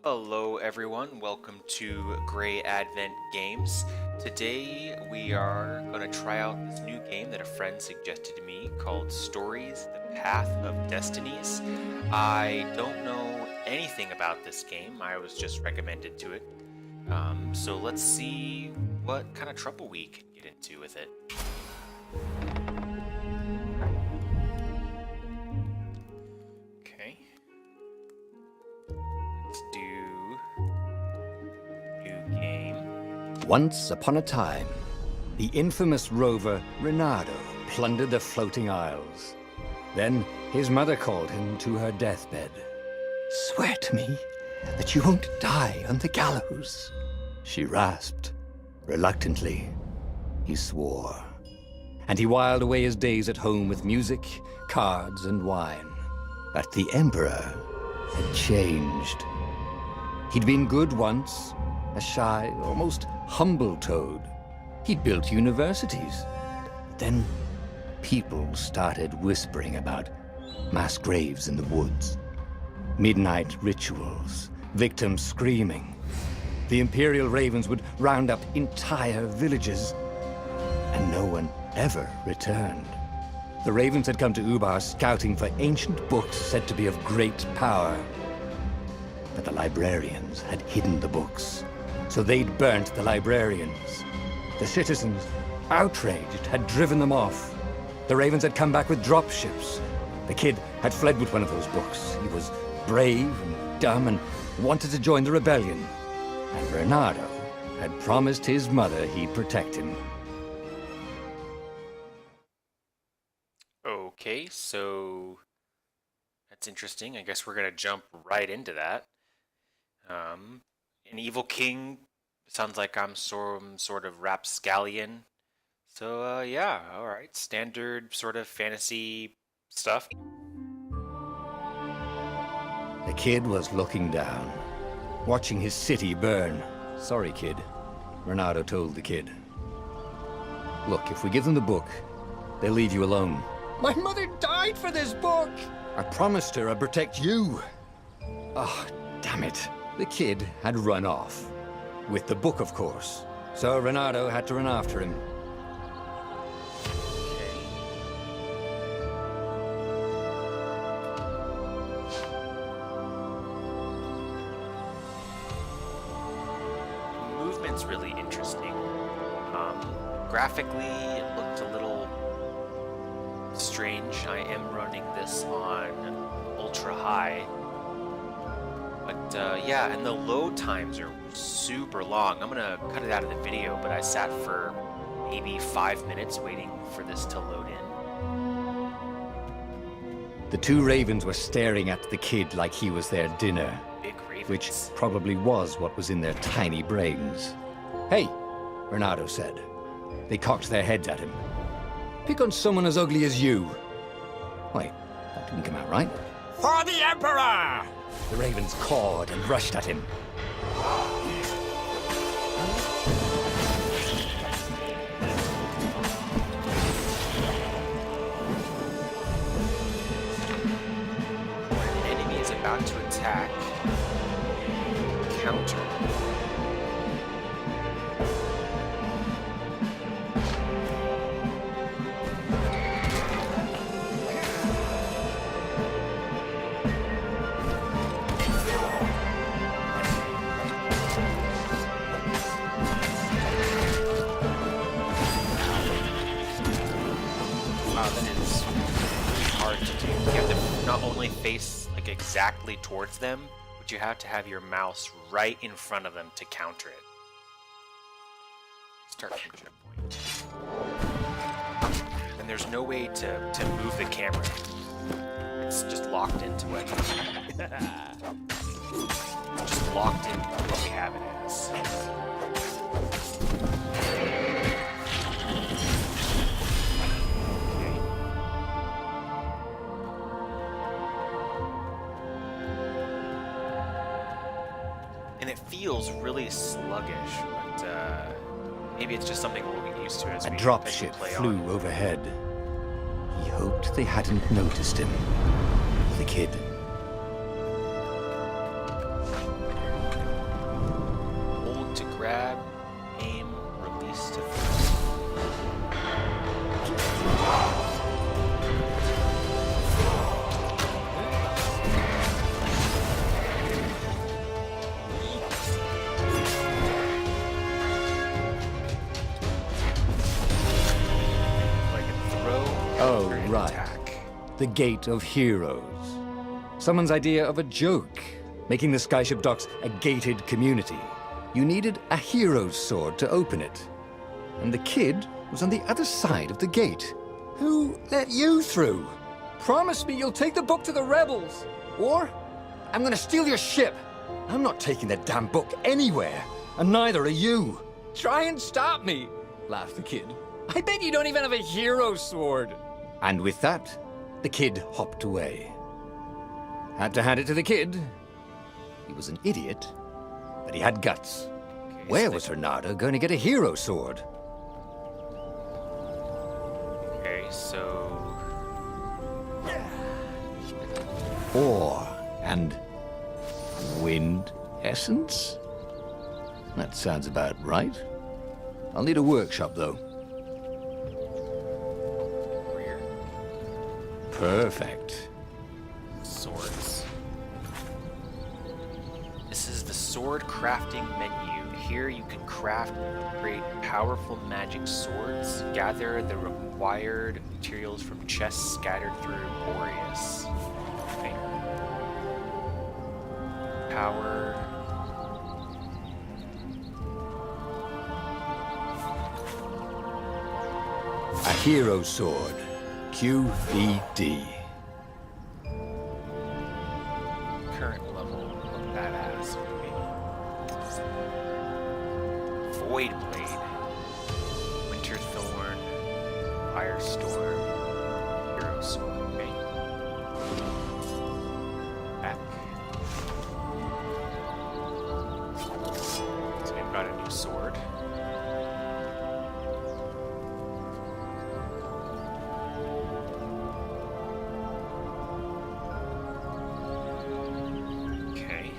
Hello everyone, welcome to Grey Advent Games. Today we are going to try out this new game that a friend suggested to me called Stories, the Path of Destinies. I don't know anything about this game, I was just recommended to it. So let's see what kind of trouble we can get into with it. Okay. Let's do new game. Once upon a time, the infamous rover Reynardo plundered the floating isles. Then his mother called him to her deathbed. "Swear to me that you won't die on the gallows," she rasped. Reluctantly, he swore. And he whiled away his days at home with music, cards, and wine. But the Emperor had changed. He'd been good once, a shy, almost humble toad. He'd built universities. But then people started whispering about mass graves in the woods, midnight rituals, victims screaming. The Imperial Ravens would round up entire villages, and no one ever returned. The Ravens had come to Ubar scouting for ancient books said to be of great power. But the librarians had hidden the books, so they'd burnt the librarians. The citizens, outraged, had driven them off. The Ravens had come back with dropships. The kid had fled with one of those books. He was brave and dumb and wanted to join the rebellion. And Reynardo had promised his mother he'd protect him. Okay, so that's interesting. I guess we're going to jump right into that. An evil king, sounds like I'm some sort of rapscallion. So, yeah, alright, standard sort of fantasy stuff. The kid was looking down, watching his city burn. "Sorry, kid," Reynardo told the kid. "Look, if we give them the book, they'll leave you alone." "My mother died for this book!" "I promised her I'd protect you." "Oh, damn it." The kid had run off. With the book, of course. So Reynardo had to run after him. Movement's really interesting. Graphically, it looked a little strange. I am running this on ultra high. But yeah, and the load times are super long. I'm gonna cut it out of the video, but I sat for maybe 5 minutes waiting for this to load in. The two ravens were staring at the kid like he was their dinner. Big ravens. Which probably was what was in their tiny brains. "Hey," Reynardo said. They cocked their heads at him. "Pick on someone as ugly as you." Wait, that didn't come out right. For the Emperor! The ravens cawed and rushed at him. When an enemy is about to attack, counter. Wow, that is hard to do. You have to not only face like exactly towards them, but you have to have your mouse right in front of them to counter it. Start from checkpoint. And there's no way to move the camera. It's just locked into what just locked into what we have it as. And it feels really sluggish, but maybe it's just something we'll get used to as A we dropship play flew on. overhead. He hoped they hadn't noticed him. The kid and Right. attack. The Gate of Heroes. Someone's idea of a joke, making the Skyship Docks a gated community. You needed a hero's sword to open it. And the kid was on the other side of the gate. Who let you through? Promise me you'll take the book to the rebels, or I'm gonna steal your ship. I'm not taking that damn book anywhere, and neither are you. Try and stop me, laughed the kid. I bet you don't even have a hero sword. And with that, the kid hopped away. Had to hand it to the kid. He was an idiot, but he had guts. Okay, Where so was Renato going to get a hero sword? Okay, so Ore and wind essence? That sounds about right. I'll need a workshop, though. over here. Perfect. Swords. This is the sword crafting menu. Here you can craft and upgrade powerful magic swords. Gather the required materials from chests scattered through Boreas. Okay. Power. A hero sword. QED. Current level of badass. Void Blade. Winter Thorn. Firestorm. Hero Sword. Okay. Back. So we've got a new sword. Okay.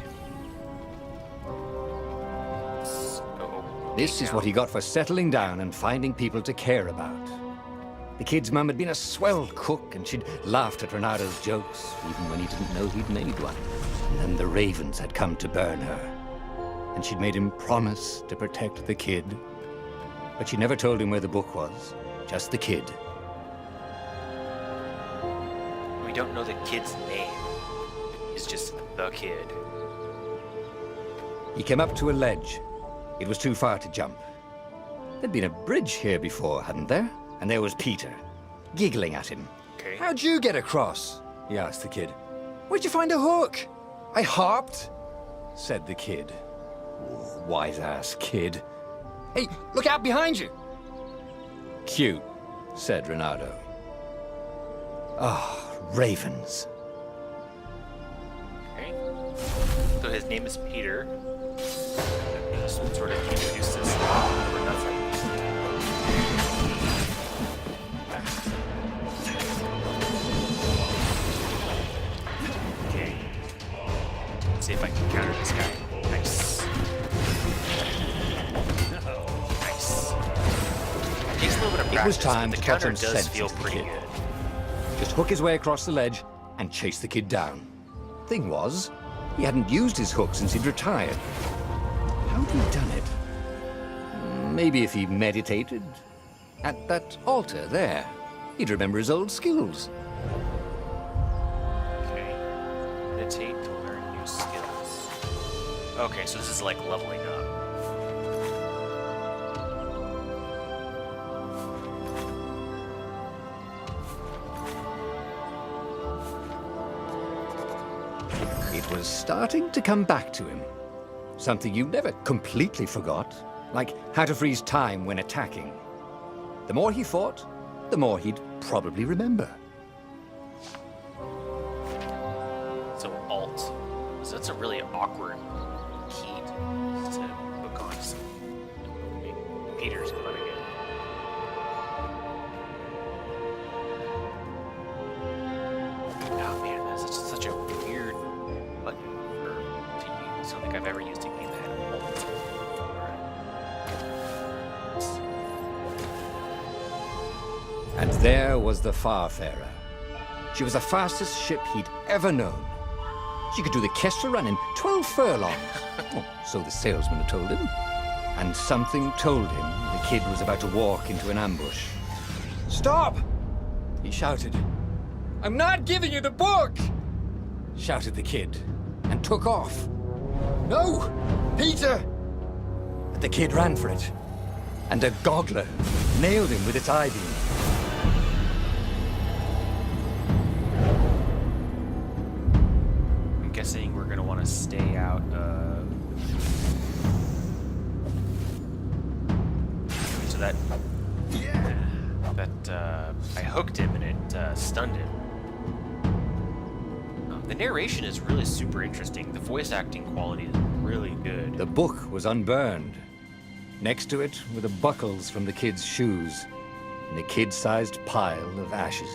This is what he got for settling down and finding people to care about. The kid's mum had been a swell cook, and she'd laughed at Renato's jokes, even when he didn't know he'd made one. And then the ravens had come to burn her. And she'd made him promise to protect the kid. But she never told him where the book was, just the kid. We don't know the kid's name. He's just the kid. He came up to a ledge. It was too far to jump. There'd been a bridge here before, hadn't there? And there was Peter, giggling at him. Okay. How'd you get across? He asked the kid. Where'd you find a hook? I hopped, said the kid. Wise-ass kid. Hey, look out behind you! Cute, said Renato. Ah, ravens. Okay. So his name is Peter. Some sort of introduces or nothing. Okay. Let's see if I can counter this guy. Nice. Nice. Takes a little bit of practice, It was time but to the touch counter on does sense feel into the pretty kid. good. Just hook his way across the ledge and chase the kid down. Thing was, he hadn't used his hook since he'd retired. How'd he done it? Maybe if he meditated at that altar there, he'd remember his old skills. Okay. Meditate to learn new skills. Okay, so this is like leveling up. It was starting to come back to him. Something you never completely forgot, like how to freeze time when attacking. The more he fought, the more he'd probably remember. So Alt. So that's a really awkward key to hook on. Peter's putting it. Oh man, that's such a weird button to use. I don't think I've ever used a game that had Alt before. And there was the Farfarer. She was the fastest ship he'd ever known. She could do the Kestra run in 12 furlongs. Oh, so the salesman had told him. And something told him the kid was about to walk into an ambush. Stop! he shouted. "I'm not giving you the book!" shouted the kid, and took off. "No! Peter!" But the kid ran for it, and a goggler nailed him with its eye-beam. I'm guessing we're going to want to stay out of... So that... Yeah. That, I hooked him and it stunned him. The narration is really super interesting. The voice acting quality is really good. The book was unburned. Next to it were the buckles from the kid's shoes and a kid-sized pile of ashes.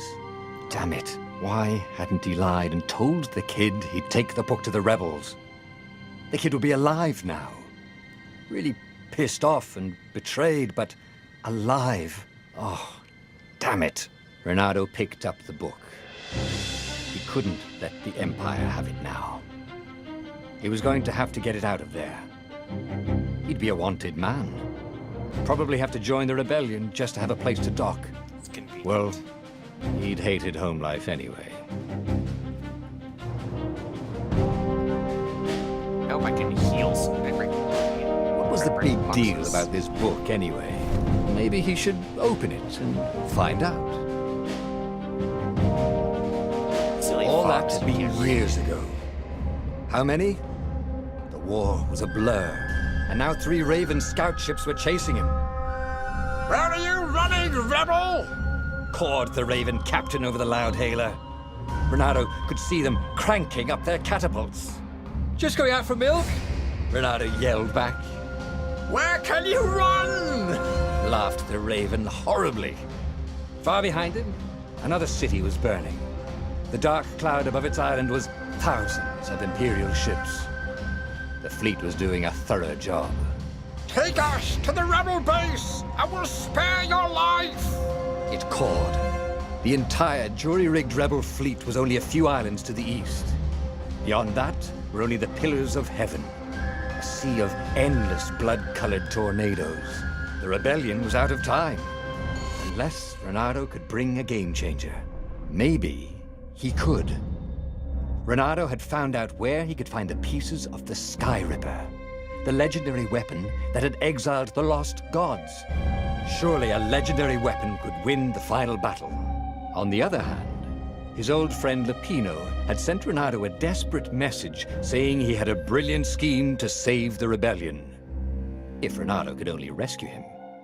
Damn it. Why hadn't he lied and told the kid he'd take the book to the rebels? The kid would be alive now. Really pissed off and betrayed, but alive. Oh, damn it. Renato picked up the book. He couldn't let the Empire have it now. He was going to have to get it out of there. He'd be a wanted man. Probably have to join the rebellion just to have a place to dock. It's convenient. Well, he'd hated home life anyway. I hope I can heal some every... What was the big deal about this book anyway? Maybe he should open it and find out. Silly All that fox, had you been can't read. years ago. How many? The war was a blur, and now 3 Raven scout ships were chasing him. Where are you running, rebel? Cawed the Raven captain over the loudhailer. Renato could see them cranking up their catapults. "Just going out for milk?" Renato yelled back. Where can you run? Laughed the Raven horribly. Far behind him, another city was burning. The dark cloud above its island was thousands of Imperial ships. The fleet was doing a thorough job. Take us to the rebel base. I will spare your life. It cawed. The entire jury-rigged rebel fleet was only a few islands to the east. Beyond that were only the pillars of heaven, a sea of endless blood-colored tornadoes. The rebellion was out of time, unless Renato could bring a game-changer. Maybe he could. Renato had found out where he could find the pieces of the Sky Ripper, the legendary weapon that had exiled the lost gods. Surely a legendary weapon could win the final battle. On the other hand, his old friend Lapino had sent Renato a desperate message saying he had a brilliant scheme to save the rebellion. If Renato could only rescue him.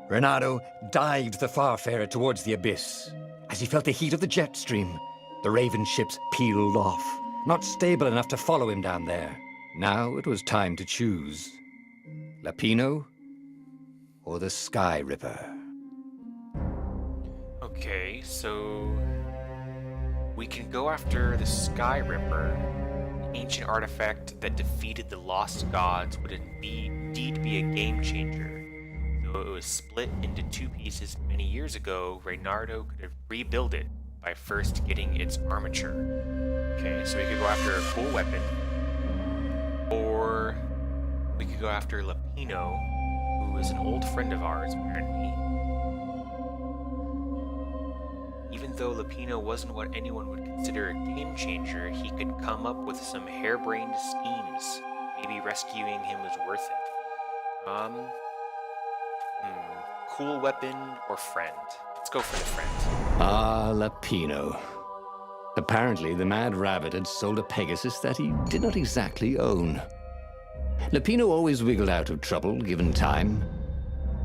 Renato dived the Farfarer towards the abyss. As he felt the heat of the jet stream, the Raven ships peeled off, not stable enough to follow him down there. Now it was time to choose. Lapino or the Sky Ripper? Okay, so we can go after the Sky Ripper, an ancient artifact that defeated the lost gods would indeed be a game changer. Though it was split into 2 pieces many years ago, Reynardo could have rebuilt it by first getting its armature. Okay, so we could go after a cool weapon, or we could go after Lapino, who is an old friend of ours, apparently. Even though Lapino wasn't what anyone would consider a game changer, he could come up with some harebrained schemes. Maybe rescuing him was worth it. Cool weapon or friend? Let's go for the friend. Ah, Lapino. Apparently, the Mad Rabbit had sold a Pegasus that he did not exactly own. Lapino always wiggled out of trouble, given time.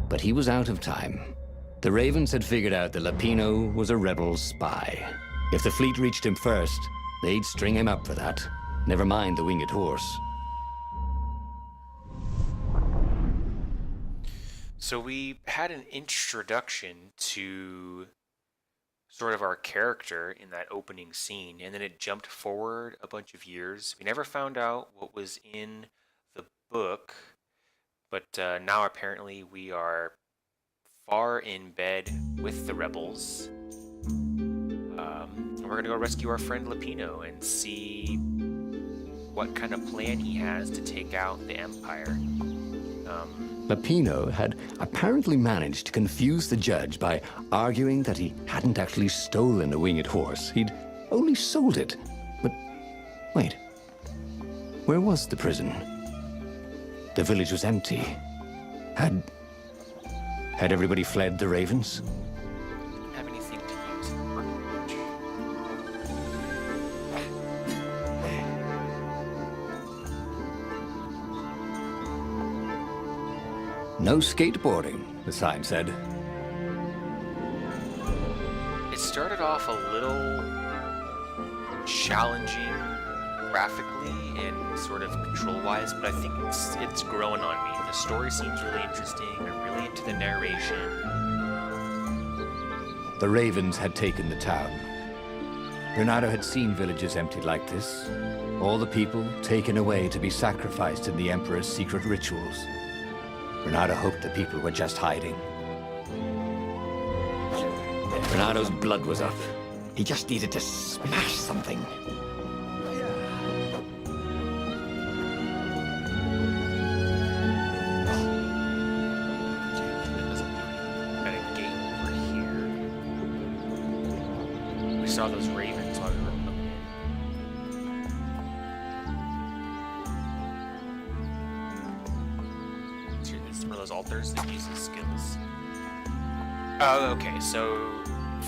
But he was out of time. The Ravens had figured out that Lapino was a rebel spy. If the fleet reached him first, they'd string him up for that. Never mind the winged horse. So we had an introduction to sort of our character in that opening scene, and then it jumped forward a bunch of years. We never found out what was in the book, but now apparently we are far in bed with the rebels. And we're gonna go rescue our friend Lapino and see what kind of plan he has to take out the Empire. Lapino had apparently managed to confuse the judge by arguing that he hadn't actually stolen a winged horse. He'd only sold it. But wait, where was the prison? The village was empty. Had everybody fled the Ravens? Didn't have anything to use in the workbench. No skateboarding, the sign said. It started off a little challenging graphically and sort of control-wise, but I think it's growing on me. The story seems really interesting. I'm really into the narration. The Ravens had taken the town. Renato had seen villages emptied like this. All the people taken away to be sacrificed in the Emperor's secret rituals. Renato hoped the people were just hiding. Renato's blood was up. He just needed to smash something. Saw those ravens while we were looking. So this is one of those altars that uses skills. Oh, okay, so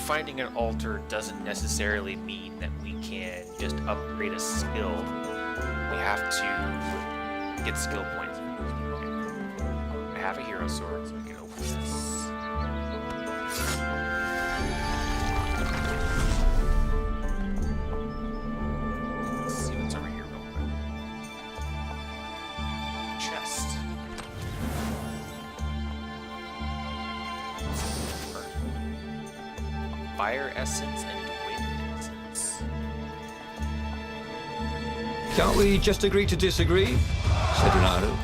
finding an altar doesn't necessarily mean that we can just upgrade a skill. We have to get skill points. I have a hero sword, so we can open this. Fire essence and wind essence. Can't we just agree to disagree? Said Renato.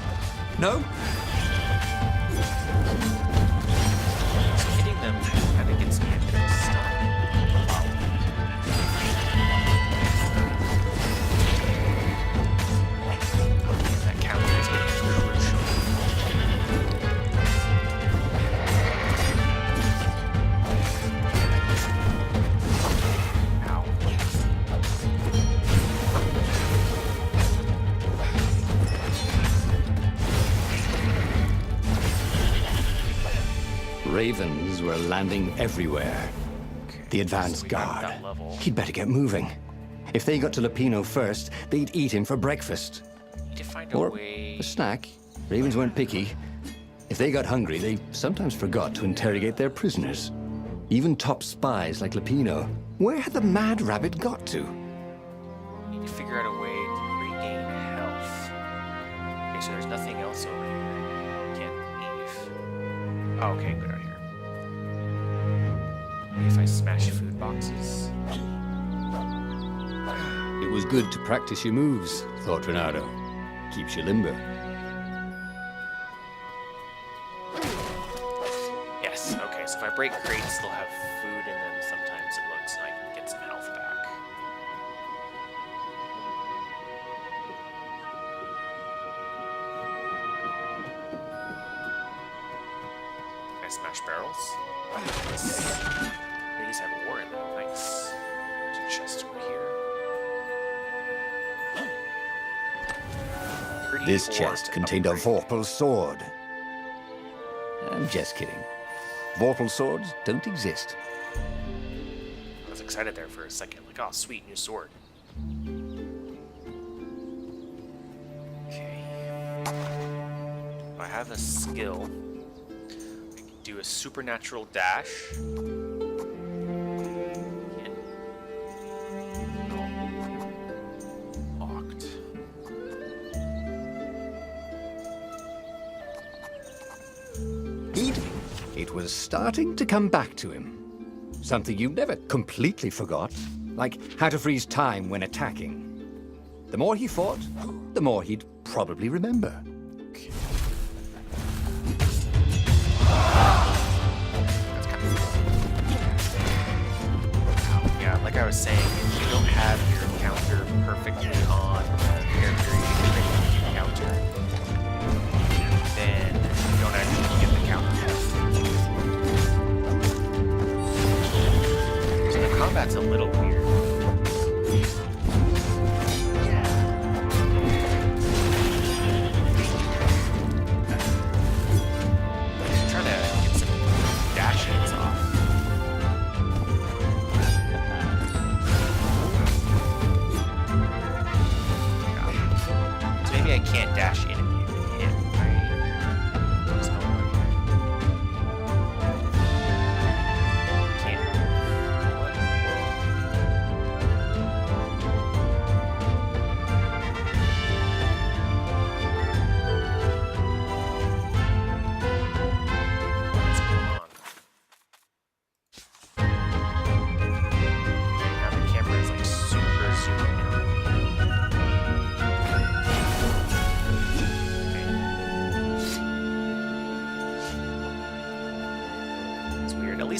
No? So hitting them kind of gets me a bit stuck. That counter is getting crucial. Ravens were landing everywhere. The advanced guard. He'd better get moving. If they got to Lapino first, they'd eat him for breakfast. Need to find a Or way. a snack. Ravens weren't picky. If they got hungry, they sometimes forgot to interrogate their prisoners. Even top spies like Lapino. Where had the mad rabbit got to? Need to figure out a way to regain health. Okay, so there's nothing else over here. Can't leave. Oh, okay, good on here. Maybe if I smash food boxes. It was good to practice your moves, thought Renato. Keeps you limber. Yes, okay, so if I break crates, they'll have food in them sometimes, it looks, and I can get some health back. Can I smash barrels? Yes. These have war in them, nice. There's a chest over here. This 34 chest to contained a upgrade. Vorpal sword. I'm just kidding. Vorpal swords don't exist. I was excited there for a second, like, oh, sweet, new sword. Okay. I have a skill. I can do a supernatural dash. Can't- Locked. It was starting to come back to him. Something you never completely forgot, like how to freeze time when attacking. The more he fought, the more he'd probably remember. That's kind of cool. Yeah, like I was saying, if you don't have your encounter perfectly on the character you can encounter, then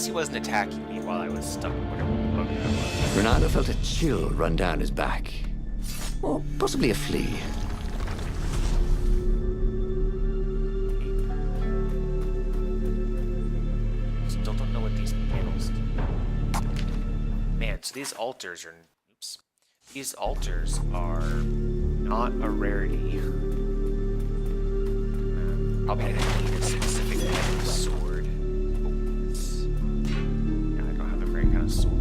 least he wasn't attacking me while I was stuck, whatever bug that was. Renato felt a chill run down his back. Or possibly a flea. Still don't know what these panels do. Man, so these altars are... Oops. These altars are not a rarity. Probably gonna need a specific type of sword. Yeah, I don't have a very kind of sword.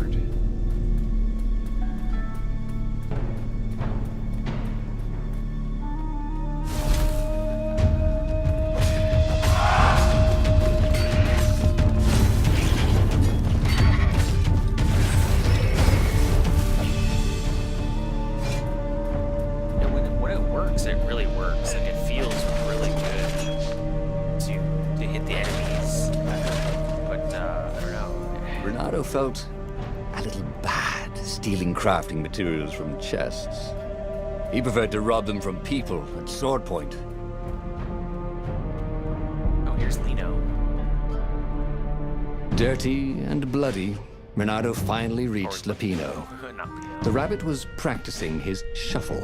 When it works, it really works. Like, it feels really good to hit the enemies. But, I don't know. Renato felt a little bad stealing crafting materials from chests. He preferred to rob them from people at sword point. Oh, here's Lino. Dirty and bloody, Renato finally reached Lapino. Not Lino. The rabbit was practicing his shuffle.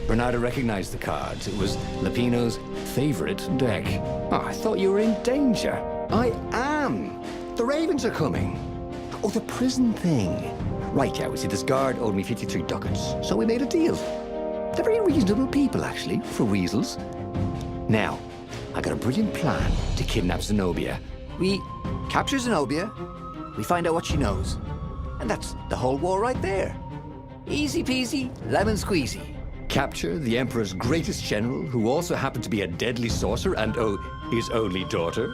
Renato recognized the cards. It was Lapino's favorite deck. Oh, I thought you were in danger. I am. The ravens are coming. Oh, the prison thing. Right, yeah, we see this guard owed me 53 ducats, so we made a deal. They're very reasonable people, actually, for weasels. Now, I got a brilliant plan to kidnap Zenobia. We capture Zenobia, we find out what she knows, and that's the whole war right there. Easy peasy, lemon squeezy. Capture the Emperor's greatest general, who also happened to be a deadly sorcerer and, oh, his only daughter.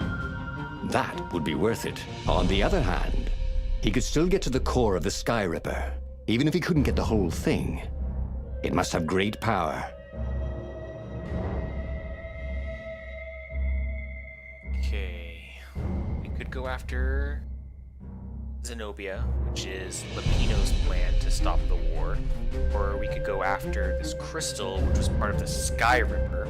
That would be worth it. On the other hand, he could still get to the core of the Sky Ripper, even if he couldn't get the whole thing. It must have great power. Okay. We could go after Zenobia, which is Lapino's plan to stop the war. Or we could go after this crystal, which was part of the Sky Ripper.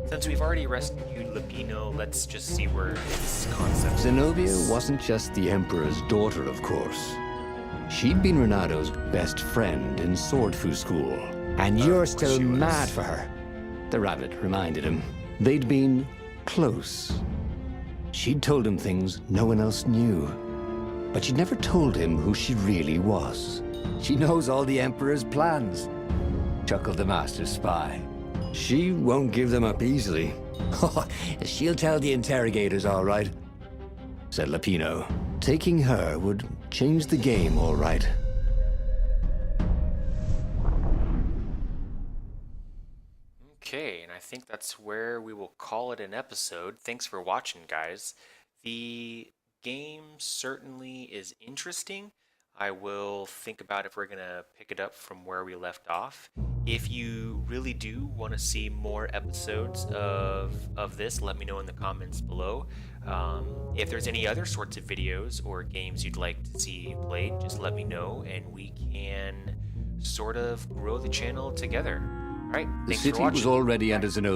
Since we've already rescued Lapino, let's just see where this concept Zenobia is. wasn't just the Emperor's daughter, of course. She'd been Renato's best friend in Sword Fu school. And you're still she was. mad for her. The rabbit reminded him. They'd been close. She'd told him things no one else knew. But she'd never told him who she really was. She knows all the Emperor's plans, chuckled the master spy. She won't give them up easily. She'll tell the interrogators, all right, said Lapino. Taking her would change the game, all right. Okay, and I think that's where we will call it an episode. Thanks for watching, guys. The game certainly is interesting. I will think about if we're going to pick it up from where we left off. If you really do want to see more episodes of this, let me know in the comments below. If there's any other sorts of videos or games you'd like to see played, just let me know and we can sort of grow the channel together. All right, The thanks for city watching. was already under Zenobia.